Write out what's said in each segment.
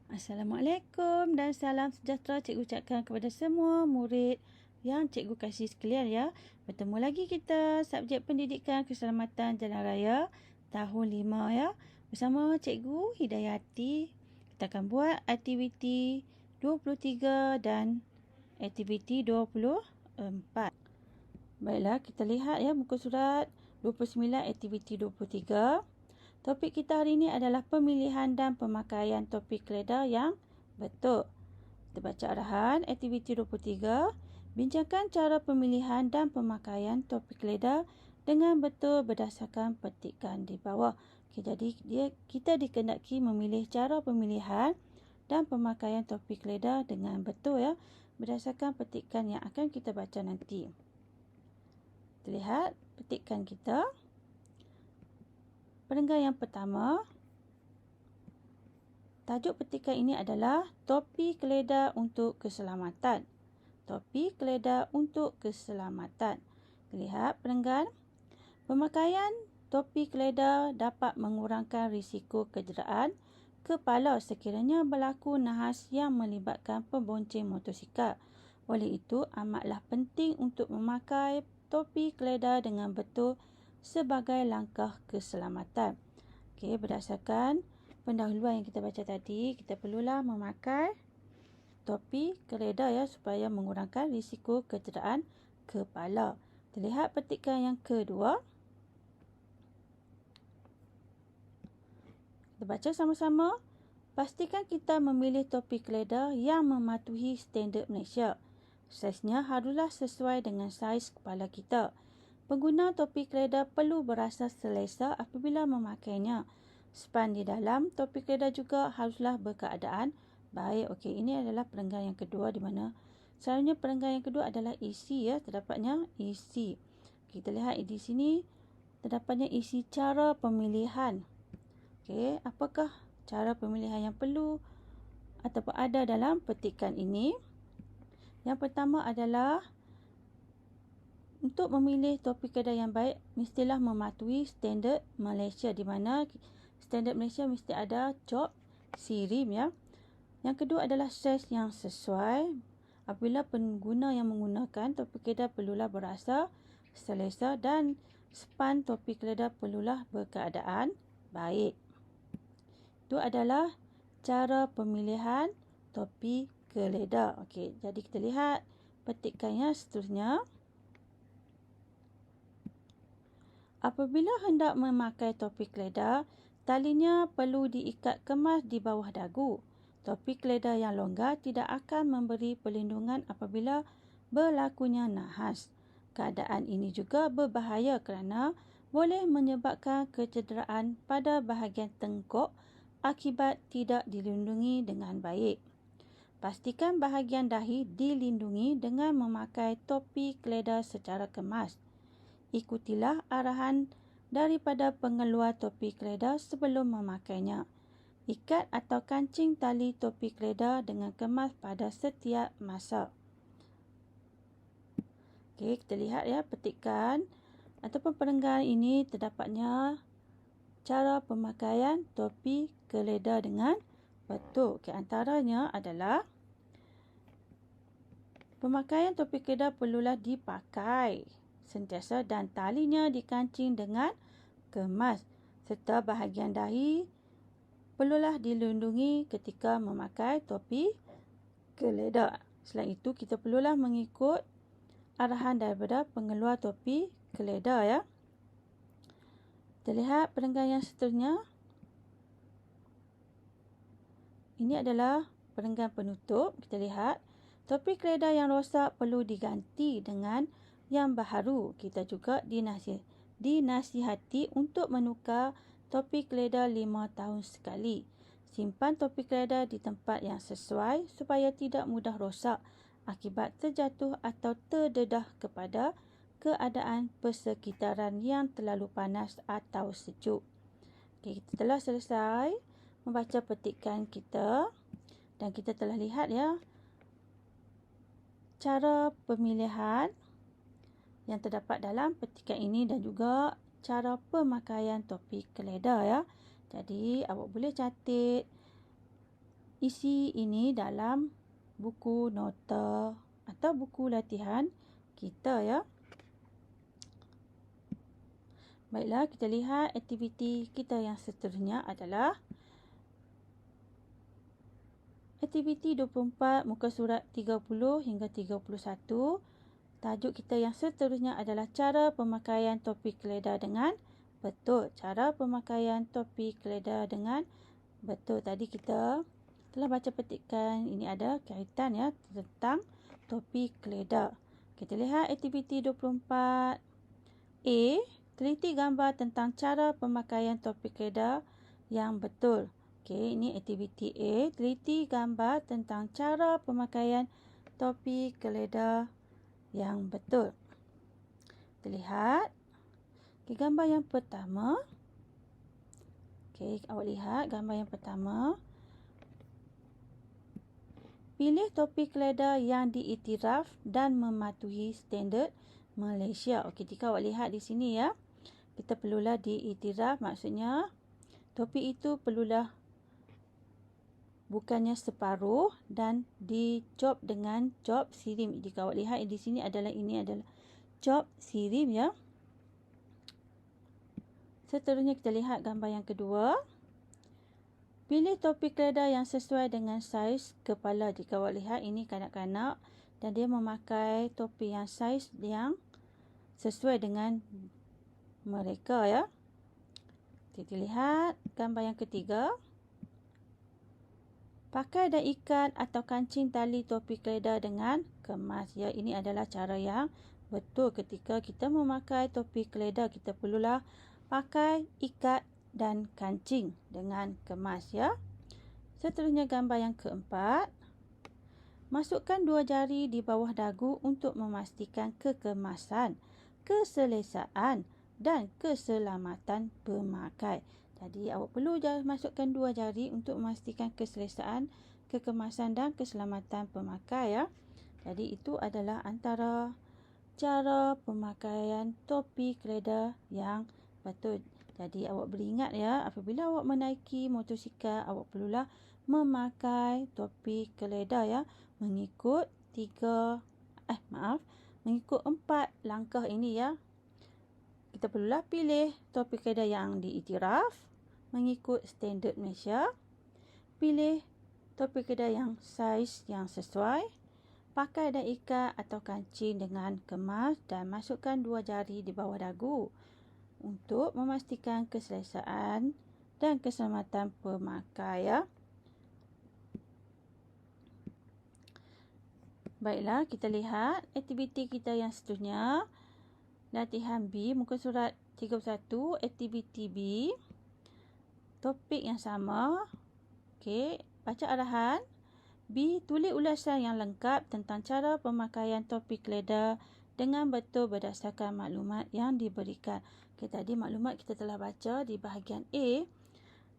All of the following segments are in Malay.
Assalamualaikum dan salam sejahtera cikgu ucapkan kepada semua murid yang cikgu kasih sekalian ya. Bertemu lagi kita subjek pendidikan keselamatan jalan raya tahun 5 ya. Bersama cikgu Hidayati, kita akan buat aktiviti 23 dan aktiviti 24. Baiklah, kita lihat ya muka surat 29 aktiviti 23. Topik kita hari ini adalah pemilihan dan pemakaian topik keledar yang betul. Kita baca arahan aktiviti 23. Bincangkan cara pemilihan dan pemakaian topik keledar dengan betul berdasarkan petikan di bawah. Okay, jadi kita dikehendaki memilih cara pemilihan dan pemakaian topik keledar dengan betul ya, berdasarkan petikan yang akan kita baca nanti. Kita lihat petikan kita. Perenggan yang pertama, tajuk petikan ini adalah topi keledar untuk keselamatan. Topi keledar untuk keselamatan. Lihat perenggan. Pemakaian topi keledar dapat mengurangkan risiko kecederaan kepala sekiranya berlaku nahas yang melibatkan pembonceng motosikal. Oleh itu, amatlah penting untuk memakai topi keledar dengan betul sebagai langkah keselamatan. Okey, berdasarkan pendahuluan yang kita baca tadi, kita perlulah memakai topi keledar ya supaya mengurangkan risiko kecederaan kepala. Terlihat petikan yang kedua. Kita baca sama-sama. Pastikan kita memilih topi keledar yang mematuhi standard Malaysia. Saiznya haruslah sesuai dengan saiz kepala kita. Pengguna topi keledar perlu berasa selesa apabila memakainya. Span di dalam topi keledar juga haruslah berkeadaan baik. Okey, ini adalah perenggan yang kedua di mana selalunya perenggan yang kedua adalah isi ya, terdapatnya isi. Kita lihat di sini terdapatnya isi cara pemilihan. Okey, apakah cara pemilihan yang perlu ataupun ada dalam petikan ini? Yang pertama adalah untuk memilih topi keledar yang baik, mestilah mematuhi standard Malaysia, di mana standard Malaysia mesti ada job sirim ya. Yang kedua adalah saiz yang sesuai. Apabila pengguna yang menggunakan topi keledar perlulah berasa selesa dan span topi keledar perlulah berkeadaan baik. Itu adalah cara pemilihan topi keledar. Okey, jadi kita lihat petikannya seterusnya. Apabila hendak memakai topi keledar, talinya perlu diikat kemas di bawah dagu. Topi keledar yang longgar tidak akan memberi perlindungan apabila berlakunya nahas. Keadaan ini juga berbahaya kerana boleh menyebabkan kecederaan pada bahagian tengkuk akibat tidak dilindungi dengan baik. Pastikan bahagian dahi dilindungi dengan memakai topi keledar secara kemas. Ikutilah arahan daripada pengeluar topi keledar sebelum memakainya. Ikat atau kancing tali topi keledar dengan kemas pada setiap masa. Okey, kita lihat ya petikan ataupun perenggan ini terdapatnya cara pemakaian topi keledar dengan betul. Okey, antaranya adalah pemakaian topi keledar perlulah dipakai sentiasa dan talinya dikancing dengan kemas serta bahagian dahi perlulah dilindungi ketika memakai topi keledar. Selain itu, kita perlulah mengikut arahan daripada pengeluar topi keledar ya. Kita lihat perenggan yang seterusnya. Ini adalah perenggan penutup. Kita lihat topi keledar yang rosak perlu diganti dengan yang baharu. Kita juga dinasihati untuk menukar topi keledar 5 tahun sekali. Simpan topi keledar di tempat yang sesuai supaya tidak mudah rosak akibat terjatuh atau terdedah kepada keadaan persekitaran yang terlalu panas atau sejuk. Okay, kita telah selesai membaca petikan kita dan kita telah lihat ya cara pemilihan yang terdapat dalam petikan ini dan juga cara pemakaian topi keledar ya. Jadi awak boleh catat isi ini dalam buku nota atau buku latihan kita ya. Baiklah, kita lihat aktiviti kita yang seterusnya adalah aktiviti 24 muka surat 30 hingga 31. Tajuk kita yang seterusnya adalah cara pemakaian topi keledar dengan betul. Cara pemakaian topi keledar dengan betul. Tadi kita telah baca petikan, ini ada kaitan ya tentang topi keledar. Kita lihat aktiviti 24. A. Teliti gambar tentang cara pemakaian topi keledar yang betul. Okey, ini aktiviti A. Teliti gambar tentang cara pemakaian topi keledar yang betul. Kita lihat. Okey, gambar yang pertama. Okey, awak lihat gambar yang pertama. Pilih topi keledar yang diiktiraf dan mematuhi standard Malaysia. Okey, jika awak lihat di sini ya, kita perlulah diiktiraf, maksudnya topi itu perlulah bukannya separuh dan dijob dengan job sirim. Jika awak lihat di sini ini adalah job sirim ya. Seterusnya kita lihat gambar yang kedua. Pilih topi keledar yang sesuai dengan saiz kepala. Jika awak lihat ini kanak-kanak dan dia memakai topi yang saiz yang sesuai dengan mereka ya. Kita lihat gambar yang ketiga. Pakai dan ikat atau kancing tali topi keledar dengan kemas. Ya, ini adalah cara yang betul. Ketika kita memakai topi keledar, kita perlulah pakai, ikat dan kancing dengan kemas ya. Seterusnya gambar yang keempat. Masukkan 2 jari di bawah dagu untuk memastikan kekemasan, keselesaan dan keselamatan pemakai. Jadi awak perlu masukkan 2 jari untuk memastikan keselesaan, kekemasan dan keselamatan pemakai ya. Jadi itu adalah antara cara pemakaian topi keledar yang betul. Jadi awak beringat ya, apabila awak menaiki motosikal, awak perlulah memakai topi keledar ya, mengikut 4 langkah ini ya. Kita perlulah pilih topi keledar yang diiktiraf mengikut standard Malaysia. Pilih topi keledar yang saiz yang sesuai. Pakai dan ikat atau kancing dengan kemas dan masukkan 2 jari di bawah dagu untuk memastikan keselesaan dan keselamatan pemakai ya. Baiklah, kita lihat aktiviti kita yang seterusnya. Latihan B, muka surat 31, aktiviti B. Topik yang sama. Okey, baca arahan. B. Tulis ulasan yang lengkap tentang cara pemakaian topi keledar dengan betul berdasarkan maklumat yang diberikan. Okey, tadi maklumat kita telah baca di bahagian A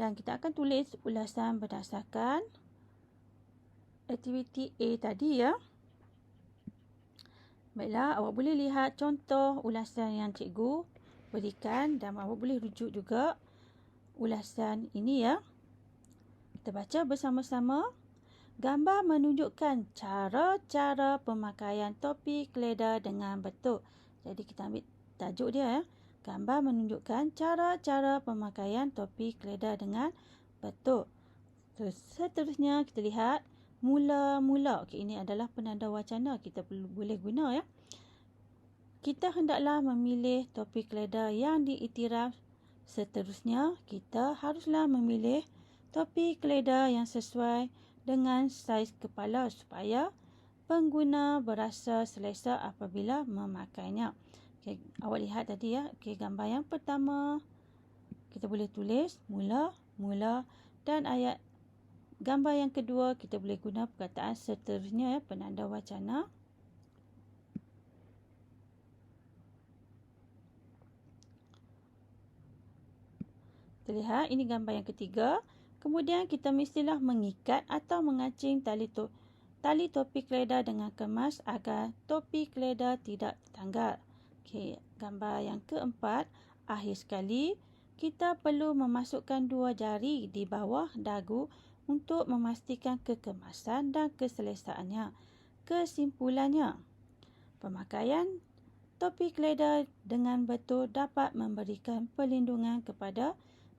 dan kita akan tulis ulasan berdasarkan aktiviti A tadi ya. Baiklah, awak boleh lihat contoh ulasan yang cikgu berikan dan awak boleh rujuk juga ulasan ini ya. Kita baca bersama-sama. Gambar menunjukkan cara-cara pemakaian topi keledar dengan betul. Jadi kita ambil tajuk dia ya. Gambar menunjukkan cara-cara pemakaian topi keledar dengan betul. Terus seterusnya kita lihat mula-mula. Okey, ini adalah penanda wacana, kita boleh guna ya. Kita hendaklah memilih topi keledar yang diiktiraf. Seterusnya kita haruslah memilih topi keledar yang sesuai dengan saiz kepala supaya pengguna berasa selesa apabila memakainya. Okay, awak lihat tadi ya. Okay, gambar yang pertama kita boleh tulis mula-mula dan ayat gambar yang kedua kita boleh guna perkataan seterusnya ya, penanda wacana. Kita lihat ini gambar yang ketiga. Kemudian kita mestilah mengikat atau mengancing tali topi keledar dengan kemas agar topi keledar tidak tertanggal. Okey, gambar yang keempat. Akhir sekali, kita perlu memasukkan 2 jari di bawah dagu untuk memastikan kekemasan dan keselesaannya. Kesimpulannya, pemakaian topi keledar dengan betul dapat memberikan perlindungan kepada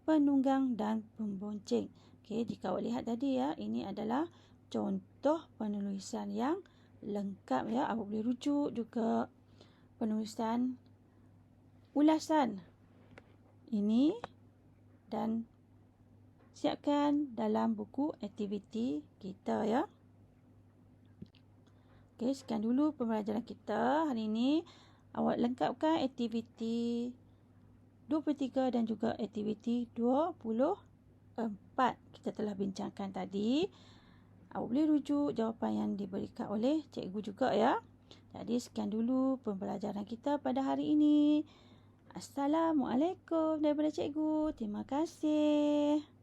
penunggang dan pembonceng. Okey, jika awak lihat tadi ya, ini adalah contoh penulisan yang lengkap ya. Awak boleh rujuk juga penulisan ulasan ini dan siapkan dalam buku aktiviti kita ya. Okey, sekian dulu pembelajaran kita hari ini. Awak lengkapkan aktiviti 23 dan juga aktiviti 24. Kita telah bincangkan tadi. Awak boleh rujuk jawapan yang diberikan oleh cikgu juga ya. Jadi sekian dulu pembelajaran kita pada hari ini. Assalamualaikum daripada cikgu. Terima kasih.